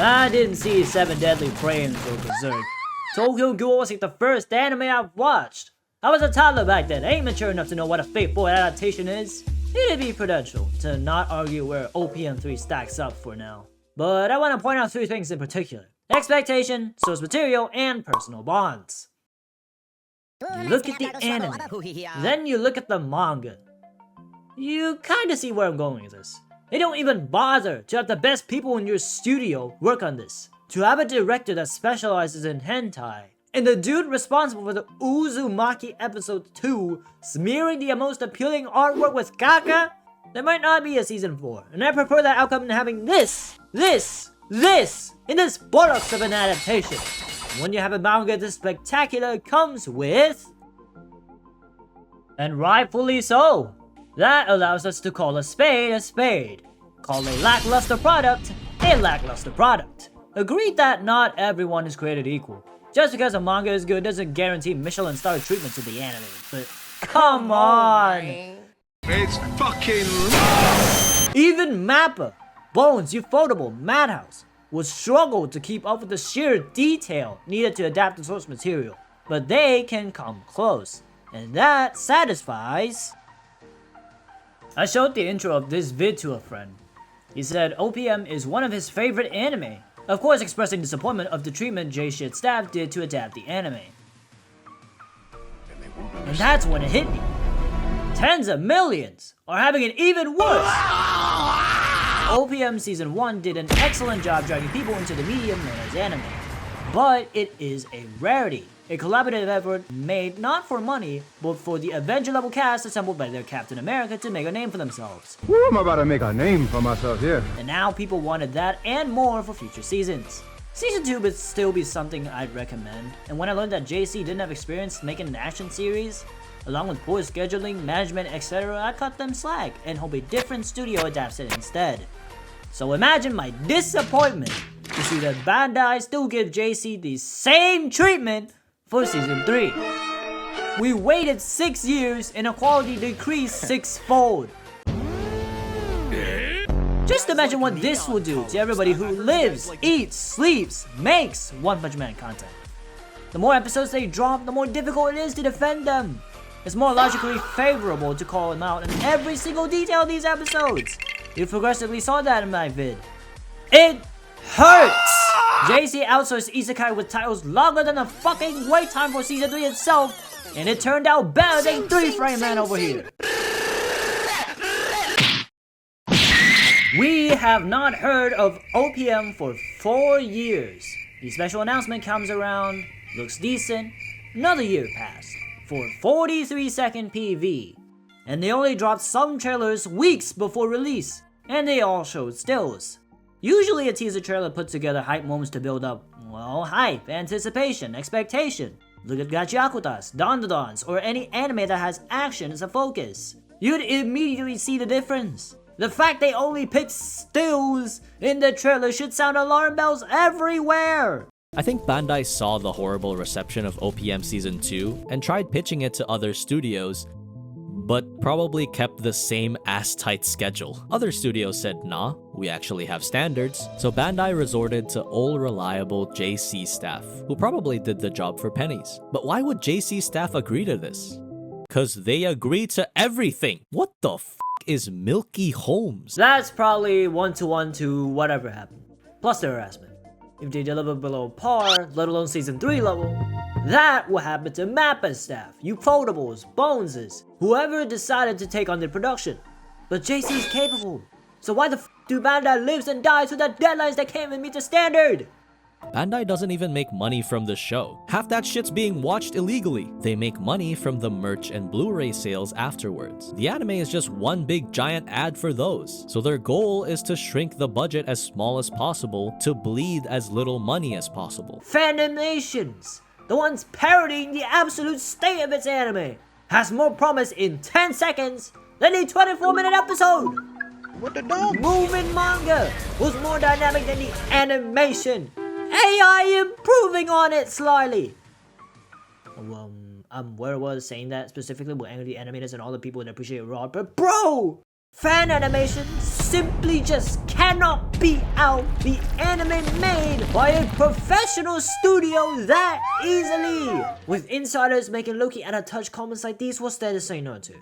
I didn't see 7 Deadly Prey until Berserk. Tokyo Ghoul was like the first anime I've watched. I was a toddler back then, ain't mature enough to know what a faithful adaptation is. It'd be prudential to not argue where OPM 3 stacks up for now. But I want to point out 3 things in particular. Expectation, source material, and personal bonds. You look at the anime, then you look at the manga. You kinda see where I'm going with this. They don't even bother to have the best people in your studio work on this. To have a director that specializes in hentai, and the dude responsible for the Uzumaki episode 2 smearing the most appealing artwork with caca, there might not be a season 4, and I prefer that outcome to having this, in this bollocks of an adaptation. And when you have a manga this spectacular, it comes with... And rightfully so. That allows us to call a spade, call a lackluster product a lackluster product. Agreed that not everyone is created equal. Just because a manga is good doesn't guarantee Michelin star treatment to the anime, but come on! It's fucking... Even Mappa, Bones, Ufotable, Madhouse would struggle to keep up with the sheer detail needed to adapt the source material, but they can come close, and that satisfies... I showed the intro of this vid to a friend. He said OPM is one of his favorite anime, of course expressing disappointment of the treatment J-Shit staff did to adapt the anime. And that's when it hit me. Tens of millions are having it even worse! OPM Season 1 did an excellent job dragging people into the medium known as anime. But it is a rarity. A collaborative effort made not for money, but for the Avenger-level cast assembled by their Captain America to make a name for themselves. Woo, I'm about to make a name for myself here. And now people wanted that and more for future seasons. Season 2 would still be something I'd recommend, and when I learned that JC didn't have experience making an action series, along with poor scheduling, management, etc., I cut them slack and hope a different studio adapts it instead. So imagine my disappointment to see that Bandai still give JC the same treatment for Season 3. We waited 6 years and the quality decreased 6-fold. Just imagine what this will do to everybody who lives, eats, sleeps, makes One Punch Man content. The more episodes they drop, the more difficult it is to defend them. It's more logically favorable to call them out in every single detail of these episodes. You progressively saw that in my vid. It hurts! JC outsourced Isekai with titles longer than the fucking wait time for Season 3 itself, and it turned out better than 3 Frame Man over here. We have not heard of OPM for 4 years. The special announcement comes around, looks decent, another year passed, for 43-second PV. And they only dropped some trailers weeks before release, and they all showed stills. Usually a teaser trailer puts together hype moments to build up, well, hype, anticipation, expectation. Look at Gachiakutas, Dondodons, or any anime that has action as a focus. You'd immediately see the difference. The fact they only picked stills in the trailer should sound alarm bells everywhere! I think Bandai saw the horrible reception of OPM Season 2 and tried pitching it to other studios, but probably kept the same ass-tight schedule. Other studios said, nah, we actually have standards. So Bandai resorted to old reliable JC staff, who probably did the job for pennies. But why would JC staff agree to this? Cause they agree to everything. What the f is Milky Holmes? That's probably 1-to-1 to whatever happened, plus the harassment. If they deliver below par, let alone Season 3 level, that will happen to Mappa staff, Ufotables, Boneses, whoever decided to take on the production. But JC is capable, so why the f do Bandai lives and dies with the deadlines that can't even meet the standard? Bandai doesn't even make money from the show. Half that shit's being watched illegally. They make money from the merch and Blu-ray sales afterwards. The anime is just one big giant ad for those. So their goal is to shrink the budget as small as possible to bleed as little money as possible. Fanimations, the ones parodying the absolute state of its anime, has more promise in 10 seconds than a 24-minute episode. What the dog? Moving manga was more dynamic than the animation. AI improving on it slightly. Where was saying that specifically will anger the animators and all the people that appreciate Raw, but bro! Fan animation simply just cannot beat out the anime made by a professional studio that easily. With insiders making low-key out-of-touch comments like these, what's there to say no to?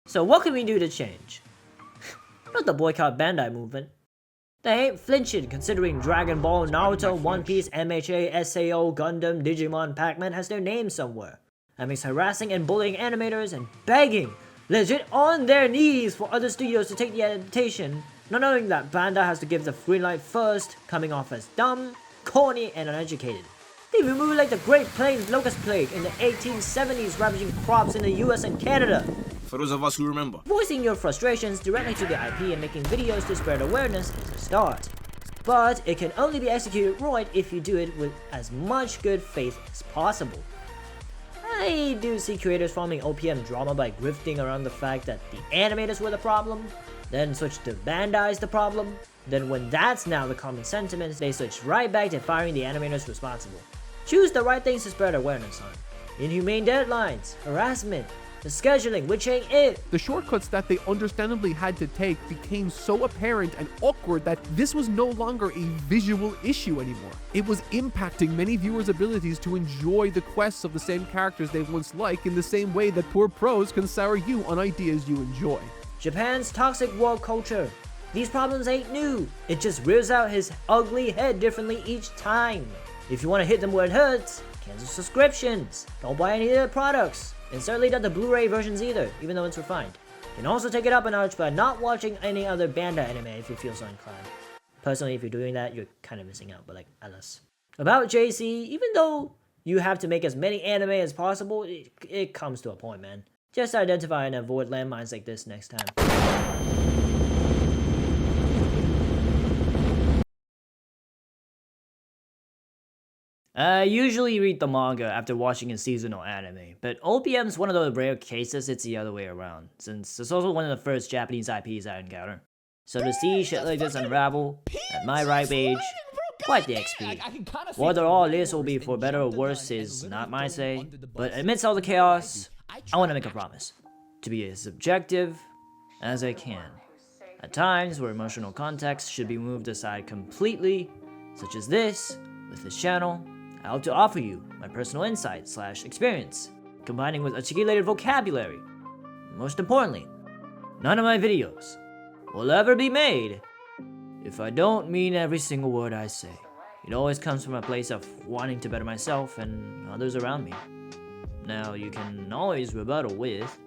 So what can we do to change? Not the boycott Bandai movement. They ain't flinching considering Dragon Ball, Naruto, One Piece, MHA, SAO, Gundam, Digimon, Pac-Man has their name somewhere. That makes harassing and bullying animators and begging, legit on their knees for other studios to take the adaptation, not knowing that Bandai has to give the green light first, coming off as dumb, corny, and uneducated. They removed like the Great Plains Locust Plague in the 1870s, ravaging crops in the US and Canada. For those of us who remember. Voicing your frustrations directly to the IP and making videos to spread awareness is a start. But it can only be executed right if you do it with as much good faith as possible. I do see creators forming OPM drama by grifting around the fact that the animators were the problem, then switch to Bandai's the problem, then when that's now the common sentiment, they switch right back to firing the animators responsible. Choose the right things to spread awareness on. Inhumane deadlines, harassment, the scheduling, which ain't it. The shortcuts that they understandably had to take became so apparent and awkward that this was no longer a visual issue anymore. It was impacting many viewers' abilities to enjoy the quests of the same characters they once liked in the same way that poor pros can sour you on ideas you enjoy. Japan's toxic work culture. These problems ain't new. It just rears out his ugly head differently each time. If you want to hit them where it hurts, cancel subscriptions. Don't buy any of their products. And certainly not the Blu-ray versions either, even though it's refined. You can also take it up a notch by not watching any other Bandai anime if you feel so inclined. Personally, if you're doing that, you're kind of missing out, but like, alas. About JC, even though you have to make as many anime as possible, it comes to a point, man. Just identify and avoid landmines like this next time. I usually read the manga after watching a seasonal anime, but OPM's one of those rare cases it's the other way around, since it's also one of the first Japanese IPs I encounter. So to see shit like this unravel, at my ripe age, quite the XP. Whether all this will be for better or worse is not my say, but amidst all the chaos, I want to make a promise. To be as objective as I can. At times where emotional context should be moved aside completely, such as this, with this channel, I hope to offer you my personal insight / experience, combining with articulated vocabulary. Most importantly, none of my videos will ever be made if I don't mean every single word I say. It always comes from a place of wanting to better myself and others around me. Now, you can always rebuttal with,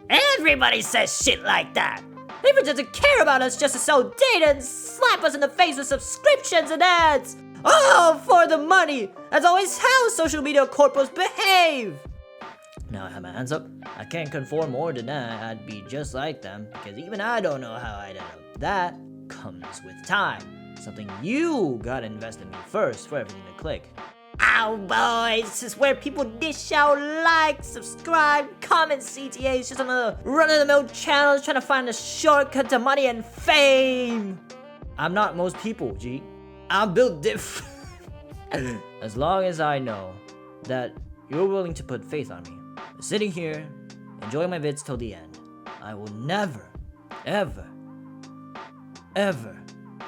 everybody says shit like that! Everyone doesn't care about us just to sell data and slap us in the face with subscriptions and ads! Oh, for the money! That's always how social media corporals behave! Now I have my hands up. I can't conform or deny I'd be just like them, because even I don't know how I'd end up. That comes with time. Something you gotta invest in me first for everything to click. Ow boy, this is where people dish out likes, subscribe, comment CTAs, just another run-of-the-mill channels trying to find a shortcut to money and fame! I'm not most people, G. I'm built different. As long as I know that you're willing to put faith on me, sitting here, enjoying my vids till the end, I will never, ever, ever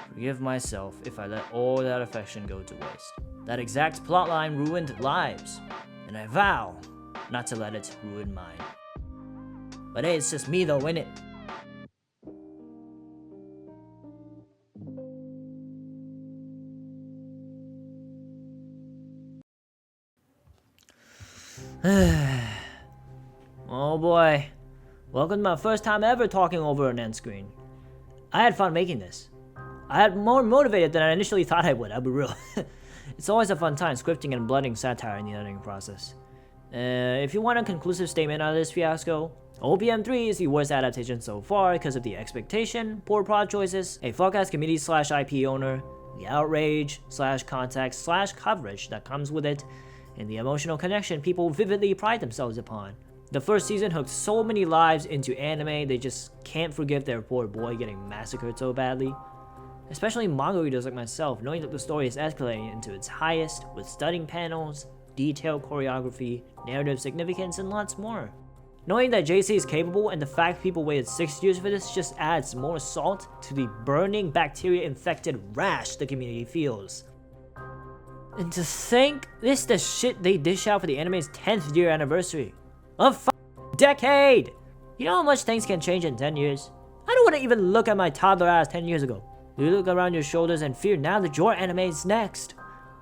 forgive myself if I let all that affection go to waste. That exact plotline ruined lives, and I vow not to let it ruin mine. But hey, it's just me though, innit? Oh boy, welcome to my first time ever talking over an end screen. I had fun making this. I had more motivated than I initially thought I would, I'll be real. It's always a fun time scripting and blending satire in the editing process. If you want a conclusive statement out of this fiasco, OPM 3 is the worst adaptation so far because of the expectation, poor prod choices, a fuck-ass community / IP owner, the outrage / context / coverage that comes with it, and the emotional connection people vividly pride themselves upon. The first season hooked so many lives into anime they just can't forgive their poor boy getting massacred so badly. Especially manga readers like myself, knowing that the story is escalating into its highest with stunning panels, detailed choreography, narrative significance, and lots more. Knowing that JC is capable and the fact people waited 6 years for this just adds more salt to the burning bacteria-infected rash the community feels. And to think this is the shit they dish out for the anime's 10th year anniversary. A decade! You know how much things can change in 10 years? I don't want to even look at my toddler ass 10 years ago. You look around your shoulders and fear now that your anime is next.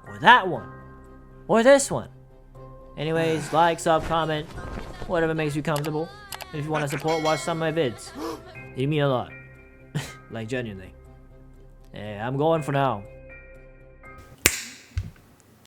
Or that one. Or this one. Anyways, like, sub, comment, whatever makes you comfortable. If you want to support, watch some of my vids. It'd mean a lot. Like, genuinely. Hey, I'm going for now.